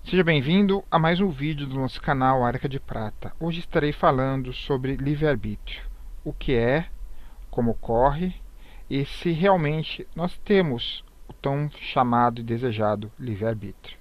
Seja bem-vindo a mais um vídeo do nosso canal Arca de Prata. Hoje estarei falando sobre livre-arbítrio, o que é, como ocorre e se realmente nós temos o tão chamado e desejado livre-arbítrio.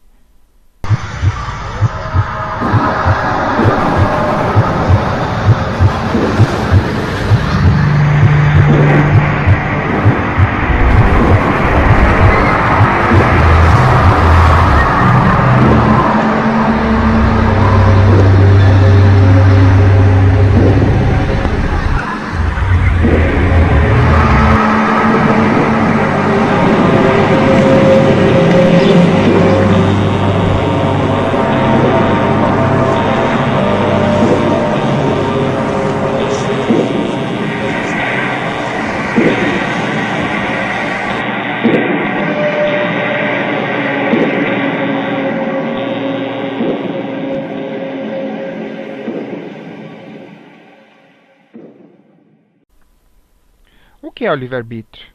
O que é o livre-arbítrio?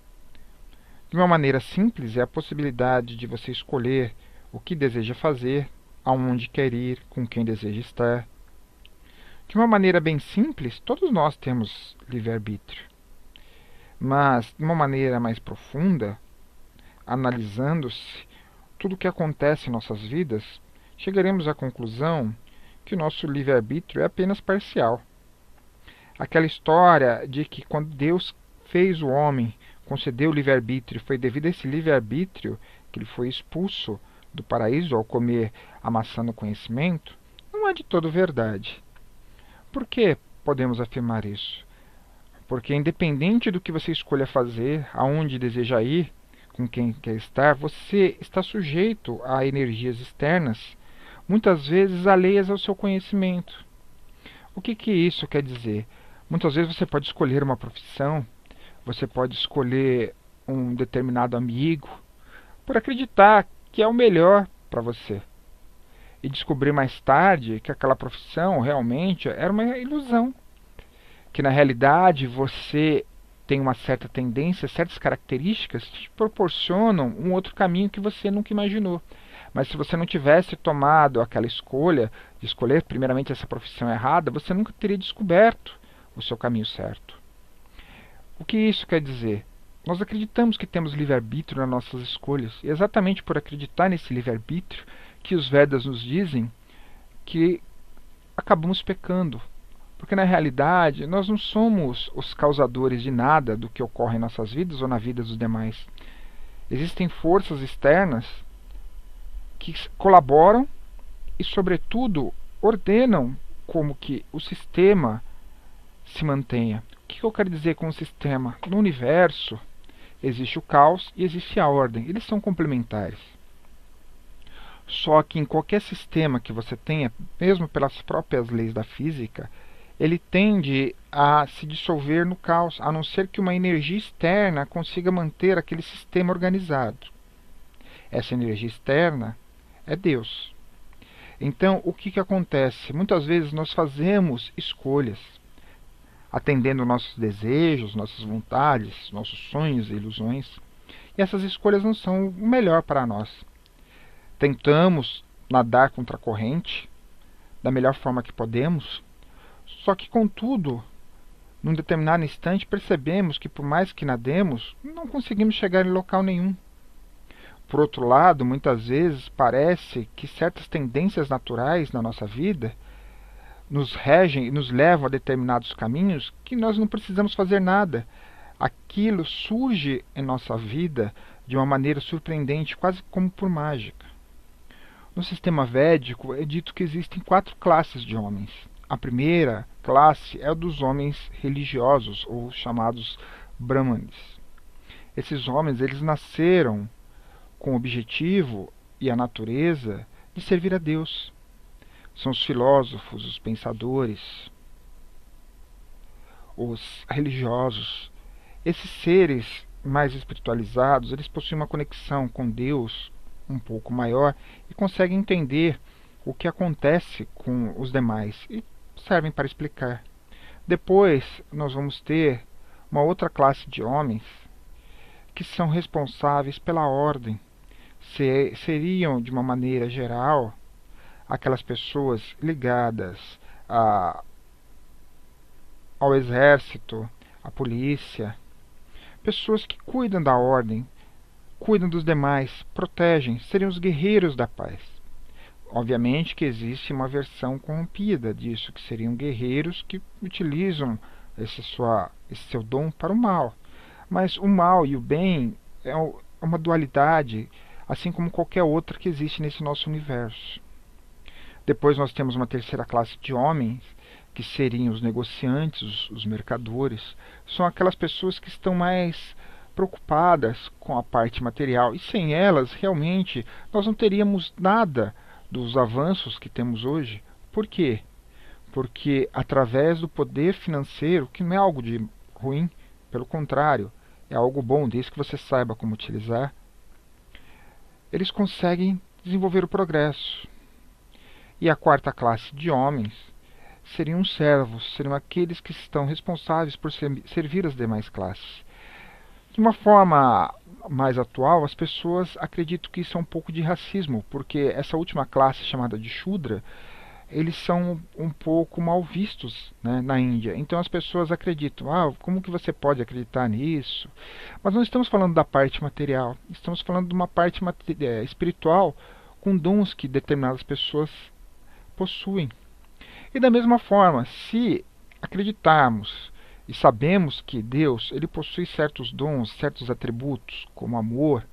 De uma maneira simples, é a possibilidade de você escolher o que deseja fazer, aonde quer ir, com quem deseja estar. De uma maneira bem simples, todos nós temos livre-arbítrio. Mas, de uma maneira mais profunda, analisando-se tudo o que acontece em nossas vidas, chegaremos à conclusão que o nosso livre-arbítrio é apenas parcial. Aquela história de que quando Deus fez o homem, concedeu o livre-arbítrio, foi devido a esse livre-arbítrio que ele foi expulso do paraíso ao comer a maçã do conhecimento, não é de todo verdade. Por que podemos afirmar isso? Porque independente do que você escolha fazer, aonde deseja ir, com quem quer estar, você está sujeito a energias externas, muitas vezes alheias ao seu conhecimento. O que isso quer dizer? Muitas vezes você pode escolher uma profissão, você pode escolher um determinado amigo, por acreditar que é o melhor para você. E descobrir mais tarde que aquela profissão realmente era uma ilusão. Que na realidade você tem uma certa tendência, certas características que te proporcionam um outro caminho que você nunca imaginou. Mas se você não tivesse tomado aquela escolha, de escolher primeiramente essa profissão errada, você nunca teria descoberto o seu caminho certo. O que isso quer dizer? Nós acreditamos que temos livre-arbítrio nas nossas escolhas. E é exatamente por acreditar nesse livre-arbítrio que os Vedas nos dizem que acabamos pecando. Porque na realidade nós não somos os causadores de nada do que ocorre em nossas vidas ou na vida dos demais. Existem forças externas que colaboram e, sobretudo, ordenam como que o sistema se mantenha. O que eu quero dizer com o sistema? No universo existe o caos e existe a ordem. Eles são complementares. Só que em qualquer sistema que você tenha, mesmo pelas próprias leis da física, ele tende a se dissolver no caos, a não ser que uma energia externa consiga manter aquele sistema organizado. Essa energia externa é Deus. Então, o que acontece? Muitas vezes nós fazemos escolhas, atendendo nossos desejos, nossas vontades, nossos sonhos e ilusões, e essas escolhas não são o melhor para nós. Tentamos nadar contra a corrente da melhor forma que podemos, só que, contudo, num determinado instante percebemos que, por mais que nademos, não conseguimos chegar em local nenhum. Por outro lado, muitas vezes parece que certas tendências naturais na nossa vida nos regem e nos levam a determinados caminhos que nós não precisamos fazer nada. Aquilo surge em nossa vida de uma maneira surpreendente, quase como por mágica. No sistema védico é dito que existem 4 classes de homens. A primeira classe é a dos homens religiosos, ou chamados brahmanes. Esses homens eles nasceram com o objetivo e a natureza de servir a Deus. São os filósofos, os pensadores, os religiosos. Esses seres mais espiritualizados, eles possuem uma conexão com Deus um pouco maior e conseguem entender o que acontece com os demais e servem para explicar. Depois nós vamos ter uma outra classe de homens que são responsáveis pela ordem. Seriam, de uma maneira geral, aquelas pessoas ligadas a, ao exército, à polícia, pessoas que cuidam da ordem, cuidam dos demais, protegem, seriam os guerreiros da paz. Obviamente que existe uma versão corrompida disso, que seriam guerreiros que utilizam esse seu dom para o mal. Mas o mal e o bem é uma dualidade, assim como qualquer outra que existe nesse nosso universo. Depois nós temos uma terceira classe de homens, que seriam os negociantes, os mercadores. São aquelas pessoas que estão mais preocupadas com a parte material. E sem elas, realmente, nós não teríamos nada dos avanços que temos hoje. Por quê? Porque através do poder financeiro, que não é algo de ruim, pelo contrário, é algo bom, desde que você saiba como utilizar, eles conseguem desenvolver o progresso. E a quarta classe de homens seriam os servos, seriam aqueles que estão responsáveis por servir as demais classes. De uma forma mais atual, as pessoas acreditam que isso é um pouco de racismo, porque essa última classe, chamada de Shudra, eles são um pouco mal vistos, né, na Índia. Então as pessoas acreditam, como que você pode acreditar nisso? Mas não estamos falando da parte material, estamos falando de uma parte espiritual, com dons que determinadas pessoas possuem. E da mesma forma, se acreditarmos e sabemos que Deus ele possui certos dons, certos atributos, como amor,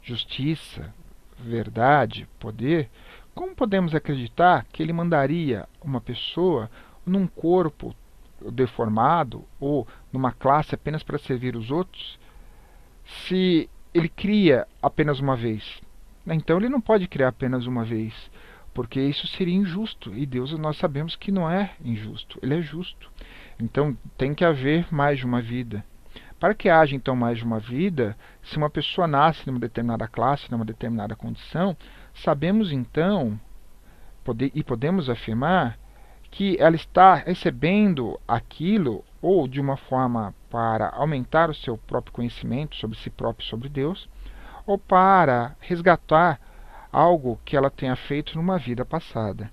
justiça, verdade, poder, como podemos acreditar que ele mandaria uma pessoa num corpo deformado ou numa classe apenas para servir os outros, se ele cria apenas uma vez? Então ele não pode criar apenas uma vez, porque isso seria injusto, e Deus nós sabemos que não é injusto, ele é justo. Então tem que haver mais de uma vida. Para que haja então mais de uma vida, se uma pessoa nasce numa determinada classe, numa determinada condição, sabemos então, podemos afirmar, que ela está recebendo aquilo, ou de uma forma para aumentar o seu próprio conhecimento sobre si próprio e sobre Deus, ou para resgatar algo que ela tenha feito numa vida passada.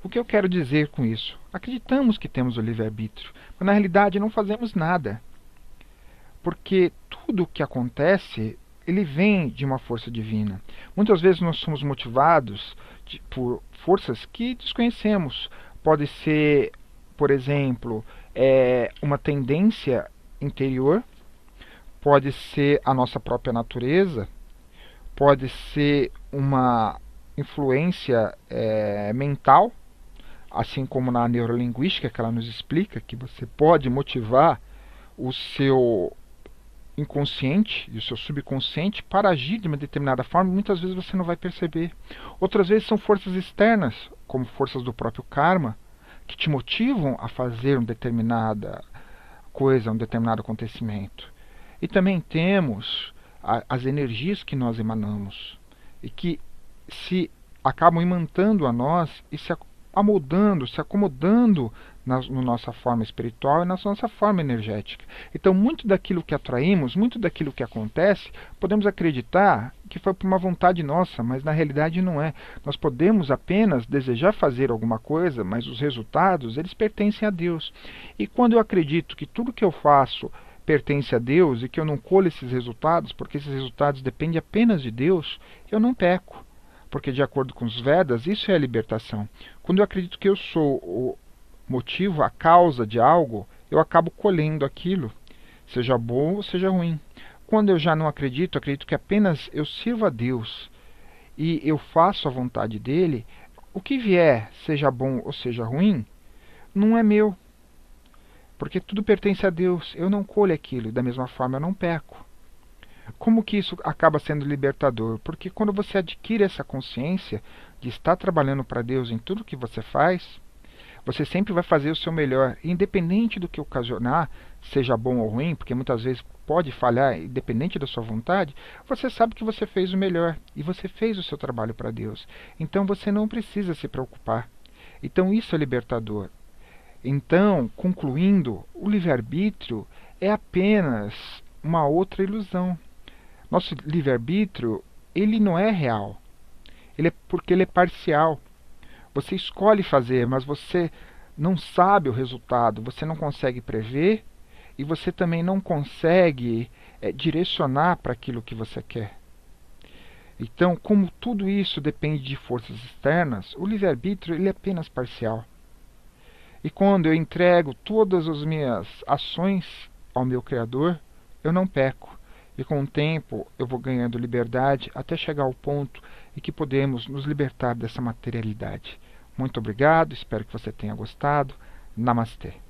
O que eu quero dizer com isso? Acreditamos que temos o livre-arbítrio, mas na realidade não fazemos nada. Porque tudo o que acontece, ele vem de uma força divina. Muitas vezes nós somos motivados por forças que desconhecemos. Pode ser, por exemplo, uma tendência interior, pode ser a nossa própria natureza, pode ser uma influência mental, assim como na neurolinguística, que ela nos explica que você pode motivar o seu inconsciente e o seu subconsciente para agir de uma determinada forma, muitas vezes você não vai perceber. Outras vezes são forças externas, como forças do próprio karma, que te motivam a fazer uma determinada coisa, um determinado acontecimento. E também temos as energias que nós emanamos, e que se acabam imantando a nós e se amoldando, se acomodando na nossa forma espiritual e na nossa forma energética. Então, muito daquilo que atraímos, muito daquilo que acontece, podemos acreditar que foi por uma vontade nossa, mas na realidade não é. Nós podemos apenas desejar fazer alguma coisa, mas os resultados, eles pertencem a Deus. E quando eu acredito que tudo que eu faço pertence a Deus e que eu não colho esses resultados, porque esses resultados dependem apenas de Deus, eu não peco. Porque, de acordo com os Vedas, isso é a libertação. Quando eu acredito que eu sou o motivo, a causa de algo, eu acabo colhendo aquilo, seja bom ou seja ruim. Quando eu já não acredito, acredito que apenas eu sirvo a Deus e eu faço a vontade dele, o que vier, seja bom ou seja ruim, não é meu. Porque tudo pertence a Deus, eu não colho aquilo, e da mesma forma eu não peco. Como que isso acaba sendo libertador? Porque quando você adquire essa consciência de estar trabalhando para Deus em tudo que você faz, você sempre vai fazer o seu melhor, independente do que ocasionar, seja bom ou ruim, porque muitas vezes pode falhar, independente da sua vontade, você sabe que você fez o melhor e você fez o seu trabalho para Deus. Então você não precisa se preocupar. Então isso é libertador. Então, concluindo, o livre-arbítrio é apenas uma outra ilusão. Nosso livre-arbítrio, ele não é real. Porque ele é parcial. Você escolhe fazer, mas você não sabe o resultado, você não consegue prever e você também não consegue direcionar para aquilo que você quer. Então, como tudo isso depende de forças externas, o livre-arbítrio ele é apenas parcial. E quando eu entrego todas as minhas ações ao meu Criador, eu não peco. E com o tempo eu vou ganhando liberdade até chegar ao ponto em que podemos nos libertar dessa materialidade. Muito obrigado, espero que você tenha gostado. Namastê.